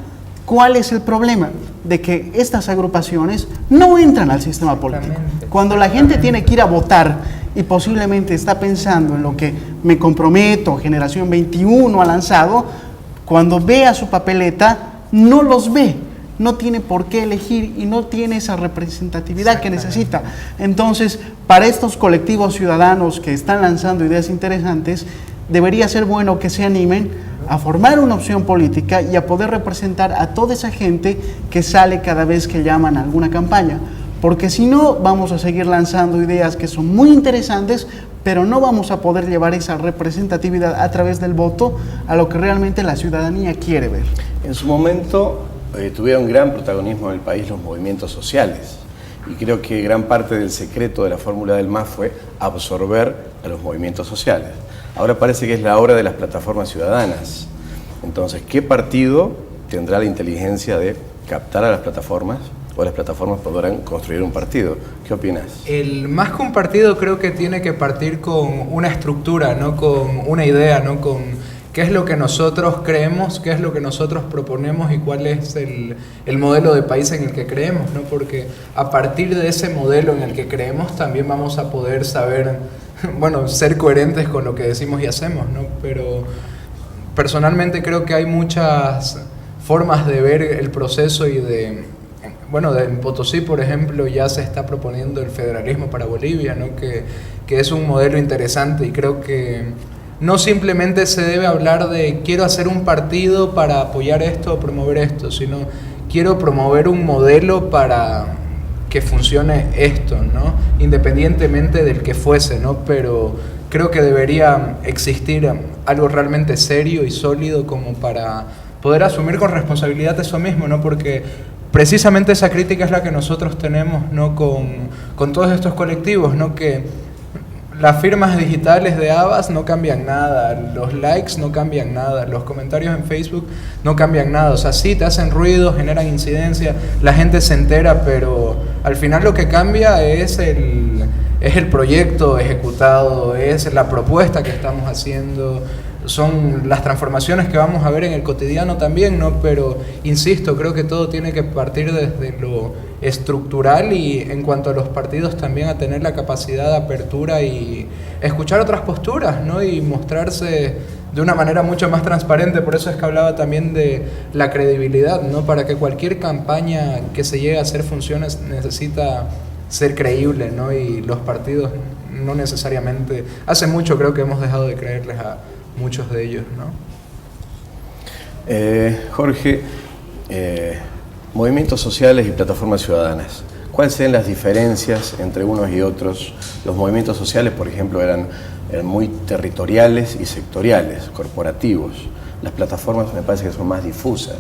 ¿Cuál es el problema? De que estas agrupaciones no entran al sistema político. Cuando la gente tiene que ir a votar y posiblemente está pensando en lo que Me Comprometo, Generación 21 ha lanzado, cuando ve a su papeleta, no los ve, no tiene por qué elegir y no tiene esa representatividad que necesita. Entonces, para estos colectivos ciudadanos que están lanzando ideas interesantes, debería ser bueno que se animen a formar una opción política y a poder representar a toda esa gente que sale cada vez que llaman a alguna campaña. Porque si no, vamos a seguir lanzando ideas que son muy interesantes, pero no vamos a poder llevar esa representatividad a través del voto a lo que realmente la ciudadanía quiere ver.
En su momento tuvieron gran protagonismo en el país los movimientos sociales y creo que gran parte del secreto de la fórmula del MAS fue absorber a los movimientos sociales. Ahora parece que es la hora de las plataformas ciudadanas. Entonces, ¿qué partido tendrá la inteligencia de captar a las plataformas? ¿O las plataformas podrán construir un partido? ¿Qué opinas?
Más que un partido creo que tiene que partir con una estructura, ¿no? Con una idea, ¿no? Con qué es lo que nosotros creemos, qué es lo que nosotros proponemos y cuál es el modelo de país en el que creemos, ¿no? Porque a partir de ese modelo en el que creemos también vamos a poder saber, bueno, ser coherentes con lo que decimos y hacemos, ¿no? Pero personalmente creo que hay muchas formas de ver el proceso y bueno, en Potosí, por ejemplo, ya se está proponiendo el federalismo para Bolivia, ¿no? Que es un modelo interesante y creo que no simplemente se debe hablar de quiero hacer un partido para apoyar esto o promover esto, sino quiero promover un modelo para que funcione esto, ¿no? Independientemente del que fuese, ¿no? Pero creo que debería existir algo realmente serio y sólido como para poder asumir con responsabilidad eso mismo, ¿no? Porque precisamente esa crítica es la que nosotros tenemos, ¿no? con todos estos colectivos, ¿no? Que las firmas digitales de Havas no cambian nada, los likes no cambian nada, los comentarios en Facebook no cambian nada. O sea, sí, te hacen ruido, generan incidencia, la gente se entera, pero al final lo que cambia es el proyecto ejecutado, es la propuesta que estamos haciendo, son las transformaciones que vamos a ver en el cotidiano también, ¿no? Pero, insisto, creo que todo tiene que partir desde lo estructural y en cuanto a los partidos también a tener la capacidad de apertura y escuchar otras posturas, ¿no? Y mostrarse de una manera mucho más transparente. Por eso es que hablaba también de la credibilidad, ¿no? Para que cualquier campaña que se llegue a hacer funciones necesita ser creíble, ¿no? Y los partidos no necesariamente, hace mucho creo que hemos dejado de creerles a muchos de ellos, ¿no?
Jorge, movimientos sociales y plataformas ciudadanas, ¿cuáles serían las diferencias entre unos y otros? Los movimientos sociales, por ejemplo, eran muy territoriales y sectoriales, corporativos. Las plataformas me parece que son más difusas.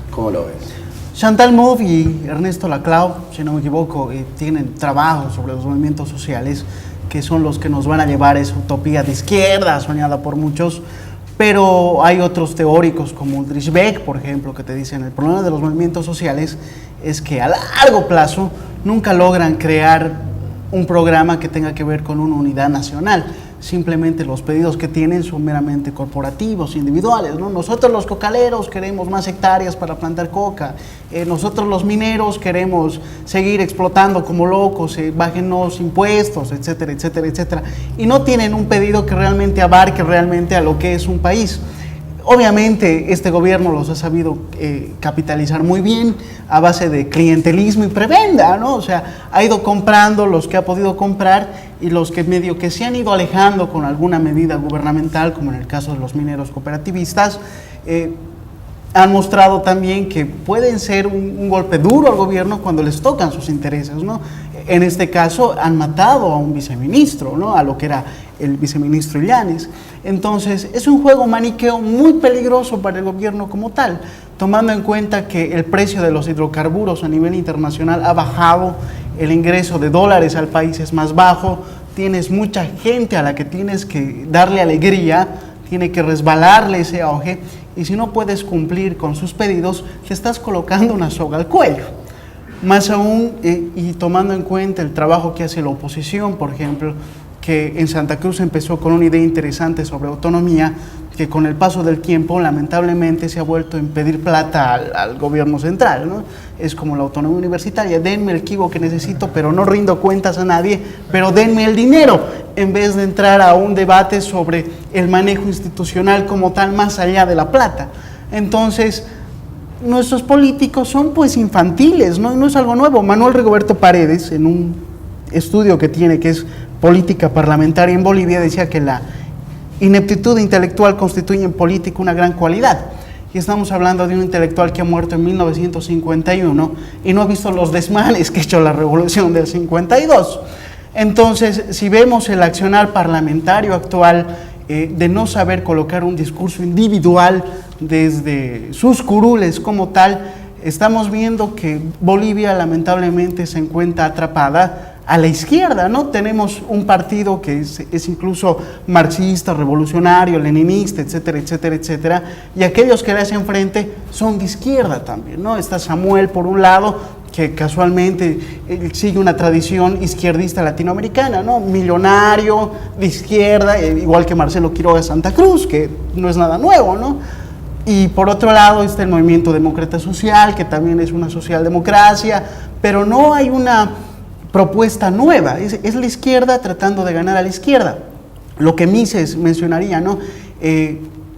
¿Cómo lo ves?
Chantal Mouffe y Ernesto Laclau, si no me equivoco, tienen trabajos sobre los movimientos sociales que son los que nos van a llevar a esa utopía de izquierda soñada por muchos, pero hay otros teóricos como Ulrich Beck, por ejemplo, que te dicen el problema de los movimientos sociales es que a largo plazo nunca logran crear un programa que tenga que ver con una unidad nacional. Simplemente los pedidos que tienen son meramente corporativos, individuales, ¿no? Nosotros los cocaleros queremos más hectáreas para plantar coca, nosotros los mineros queremos seguir explotando como locos, bájenos impuestos, etcétera, etcétera, etcétera. Y no tienen un pedido que realmente abarque realmente a lo que es un país. Obviamente este gobierno los ha sabido capitalizar muy bien a base de clientelismo y prebenda, ¿no? O sea, ha ido comprando los que ha podido comprar y los que medio que se han ido alejando con alguna medida gubernamental, como en el caso de los mineros cooperativistas, han mostrado también que pueden ser un golpe duro al gobierno cuando les tocan sus intereses, ¿no? En este caso han matado a un viceministro, ¿no? A lo que era el viceministro Illanes. Entonces es un juego maniqueo muy peligroso para el gobierno como tal, tomando en cuenta que el precio de los hidrocarburos a nivel internacional ha bajado, el ingreso de dólares al país es más bajo, tienes mucha gente a la que tienes que darle alegría, tiene que resbalarle ese auge, y si no puedes cumplir con sus pedidos, te estás colocando una soga al cuello. Más aún, y tomando en cuenta el trabajo que hace la oposición, por ejemplo, que en Santa Cruz empezó con una idea interesante sobre autonomía, que con el paso del tiempo lamentablemente se ha vuelto en pedir plata al gobierno central, ¿no? Es como la autonomía universitaria, denme el kibo que necesito, pero no rindo cuentas a nadie, pero denme el dinero, en vez de entrar a un debate sobre el manejo institucional como tal, más allá de la plata. Entonces, nuestros políticos son pues infantiles, ¿no? No es algo nuevo. Manuel Rigoberto Paredes, en un estudio que tiene, que es política parlamentaria en Bolivia, decía que la ineptitud intelectual constituye en política una gran cualidad. Y estamos hablando de un intelectual que ha muerto en 1951 y no ha visto los desmanes que ha hecho la revolución del 52. Entonces, si vemos el accionar parlamentario actual de no saber colocar un discurso individual desde sus curules como tal, estamos viendo que Bolivia lamentablemente se encuentra atrapada a la izquierda, ¿no? Tenemos un partido que es incluso marxista, revolucionario, leninista, etcétera, etcétera, etcétera, y aquellos que le hacen frente son de izquierda también, ¿no? Está Samuel por un lado, que casualmente sigue una tradición izquierdista latinoamericana, ¿no? Millonario, de izquierda, igual que Marcelo Quiroga Santa Cruz, que no es nada nuevo, ¿no? Y por otro lado está el Movimiento Demócrata Social, que también es una socialdemocracia, pero no hay una propuesta nueva, es la izquierda tratando de ganar a la izquierda. Lo que Mises mencionaría, ¿no?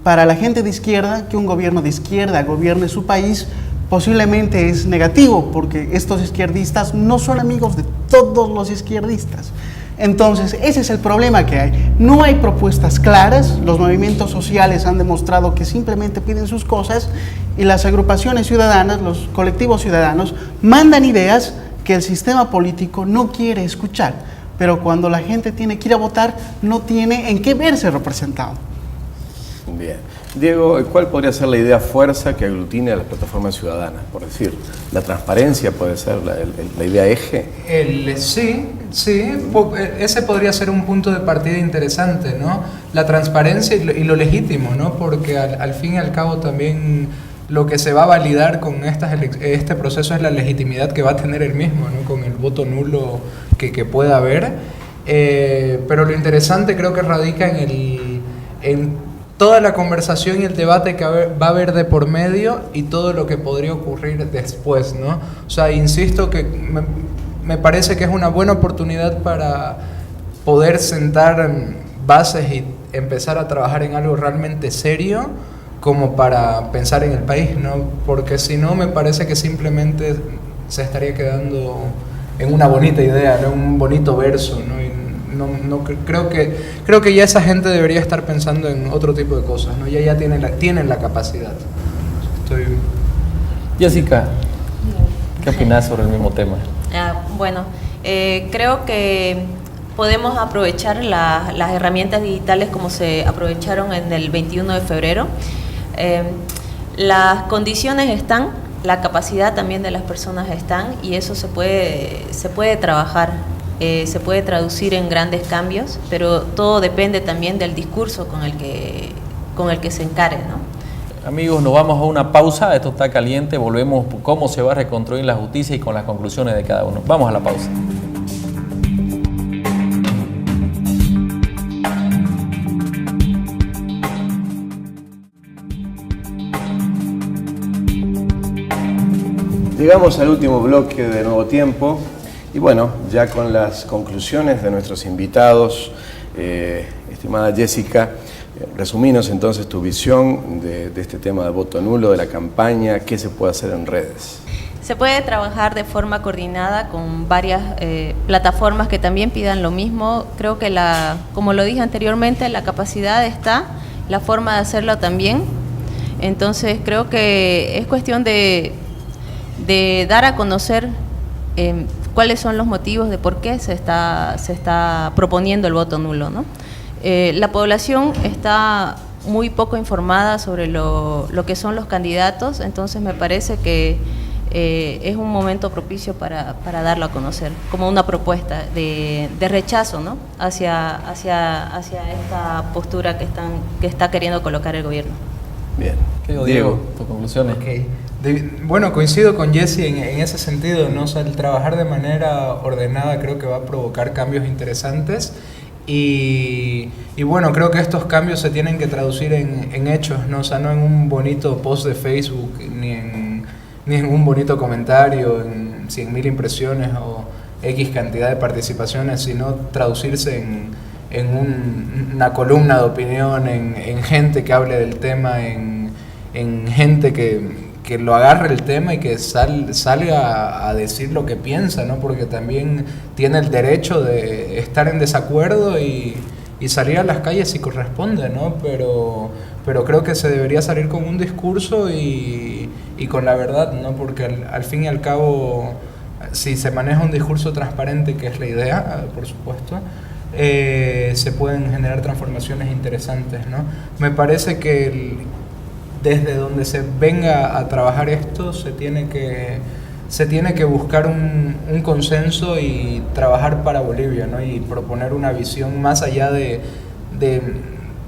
Para la gente de izquierda, que un gobierno de izquierda gobierne su país, posiblemente es negativo, porque estos izquierdistas no son amigos de todos los izquierdistas. Entonces, ese es el problema que hay. No hay propuestas claras, los movimientos sociales han demostrado que simplemente piden sus cosas y las agrupaciones ciudadanas, los colectivos ciudadanos, mandan ideas que el sistema político no quiere escuchar, pero cuando la gente tiene que ir a votar, no tiene en qué verse representado.
Bien. Diego, ¿cuál podría ser la idea fuerza que aglutine a las plataformas ciudadanas? Por decir, ¿la transparencia puede ser la idea eje?
Sí, ese podría ser un punto de partida interesante, ¿no? La transparencia y lo legítimo, ¿no? Porque al fin y al cabo también lo que se va a validar con este proceso es la legitimidad que va a tener el mismo, ¿no? Con el voto nulo que pueda haber. Pero lo interesante creo que radica en toda la conversación y el debate que va a haber de por medio y todo lo que podría ocurrir después, ¿no? O sea, insisto que me parece que es una buena oportunidad para poder sentar bases y empezar a trabajar en algo realmente serio como para pensar en el país, ¿no? Porque si no, me parece que simplemente se estaría quedando en una bonita idea, ¿no? Un bonito verso, ¿no? Y creo que ya esa gente debería estar pensando en otro tipo de cosas, ¿no? Ya tienen la capacidad.
Jessica, ¿qué opinas sobre el mismo tema?
Creo que podemos aprovechar las herramientas digitales como se aprovecharon en el 21 de febrero. Las condiciones están, la capacidad también de las personas están, y eso se puede trabajar. Se puede traducir en grandes cambios, pero todo depende también del discurso con el que se encare, ¿no?
Amigos, nos vamos a una pausa, esto está caliente, volvemos cómo se va a reconstruir la justicia y con las conclusiones de cada uno. Vamos a la pausa.
Llegamos al último bloque de Nuevo Tiempo. Y bueno, ya con las conclusiones de nuestros invitados, estimada Jessica, resumimos entonces tu visión de este tema del voto nulo, de la campaña, qué se puede hacer en redes.
Se puede trabajar de forma coordinada con varias plataformas que también pidan lo mismo. Creo que como lo dije anteriormente, la capacidad está, la forma de hacerlo también. Entonces creo que es cuestión de dar a conocer cuáles son los motivos de por qué se está proponiendo el voto nulo, ¿no? La población está muy poco informada sobre lo que son los candidatos, entonces me parece que es un momento propicio para darlo a conocer, como una propuesta de rechazo, ¿no? hacia esta postura que está queriendo colocar el gobierno.
Bien.
Diego, tus conclusiones.
Okay. Bueno, coincido con Jesse en ese sentido, ¿no? O sea, el trabajar de manera ordenada creo que va a provocar cambios interesantes y bueno, creo que estos cambios se tienen que traducir en hechos, ¿no? O sea, no en un bonito post de Facebook, ni en un bonito comentario, en 100.000 impresiones o X cantidad de participaciones, sino traducirse en una columna de opinión, en gente que hable del tema, en gente que lo agarre el tema y que salga a decir lo que piensa, ¿no? Porque también tiene el derecho de estar en desacuerdo y salir a las calles si corresponde, ¿no? Pero creo que se debería salir con un discurso y con la verdad, ¿no? Porque al fin y al cabo, si se maneja un discurso transparente, que es la idea, por supuesto, se pueden generar transformaciones interesantes, ¿no? Me parece que desde donde se venga a trabajar esto se tiene que buscar un consenso y trabajar para Bolivia, ¿no? Y proponer una visión más allá de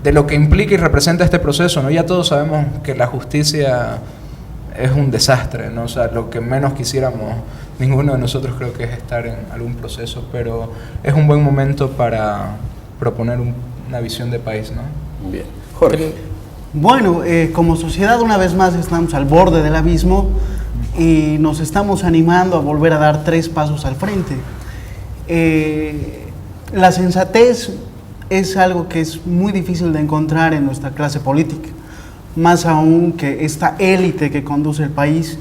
lo que implica y representa este proceso, ¿no? Ya todos sabemos que la justicia es un desastre, ¿no? O sea, lo que menos quisiéramos ninguno de nosotros creo que es estar en algún proceso, pero es un buen momento para proponer una visión de país, ¿no?
Bien. Jorge.
Bueno, como sociedad una vez más estamos al borde del abismo y nos estamos animando a volver a dar 3 pasos al frente. La sensatez es algo que es muy difícil de encontrar en nuestra clase política, más aún que esta élite que conduce el país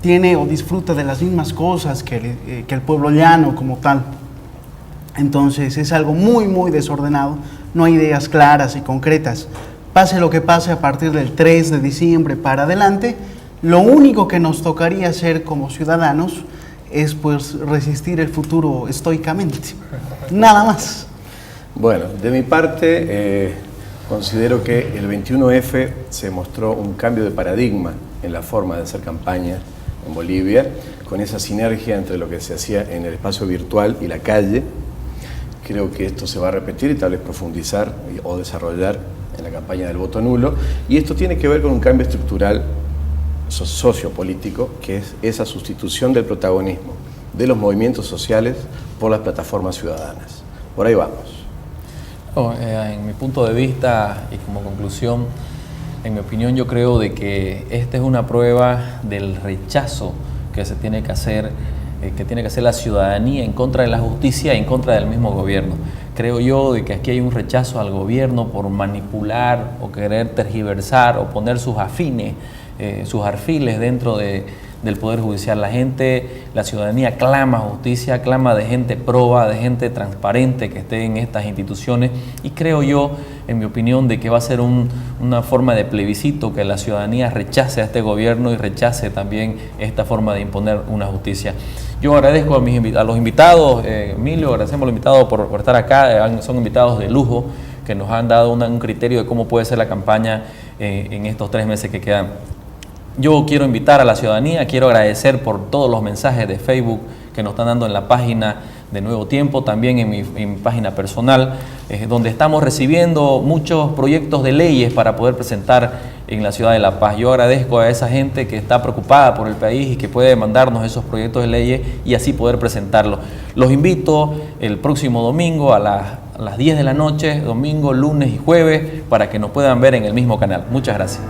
tiene o disfruta de las mismas cosas que el pueblo llano como tal. Entonces es algo muy, muy desordenado, no hay ideas claras y concretas. Pase lo que pase a partir del 3 de diciembre para adelante, lo único que nos tocaría hacer como ciudadanos es pues resistir el futuro estoicamente. Nada más.
Bueno, de mi parte, considero que el 21F se mostró un cambio de paradigma en la forma de hacer campaña en Bolivia, con esa sinergia entre lo que se hacía en el espacio virtual y la calle. Creo que esto se va a repetir y tal vez profundizar o desarrollar en la campaña del voto nulo. Y esto tiene que ver con un cambio estructural sociopolítico, que es esa sustitución del protagonismo de los movimientos sociales por las plataformas ciudadanas. Por ahí vamos.
En mi punto de vista y como conclusión, en mi opinión, yo creo de que esta es una prueba del rechazo que se tiene que hacer, la ciudadanía en contra de la justicia y en contra del mismo gobierno. Creo yo de que aquí hay un rechazo al gobierno por manipular o querer tergiversar o poner sus afines, sus alfiles dentro del Poder Judicial. La ciudadanía clama justicia, clama de gente proba, de gente transparente que esté en estas instituciones, y creo yo, en mi opinión, de que va a ser una forma de plebiscito, que la ciudadanía rechace a este gobierno y rechace también esta forma de imponer una justicia. Yo agradezco a los invitados, Emilio, agradecemos a los invitados por estar acá, son invitados de lujo que nos han dado un criterio de cómo puede ser la campaña en estos 3 meses que quedan. Yo quiero invitar a la ciudadanía, quiero agradecer por todos los mensajes de Facebook que nos están dando en la página de Nuevo Tiempo, también en mi página personal, donde estamos recibiendo muchos proyectos de leyes para poder presentar en la ciudad de La Paz. Yo agradezco a esa gente que está preocupada por el país y que puede mandarnos esos proyectos de leyes y así poder presentarlos. Los invito el próximo domingo a las 10 de la noche, domingo, lunes y jueves, para que nos puedan ver en el mismo canal. Muchas gracias.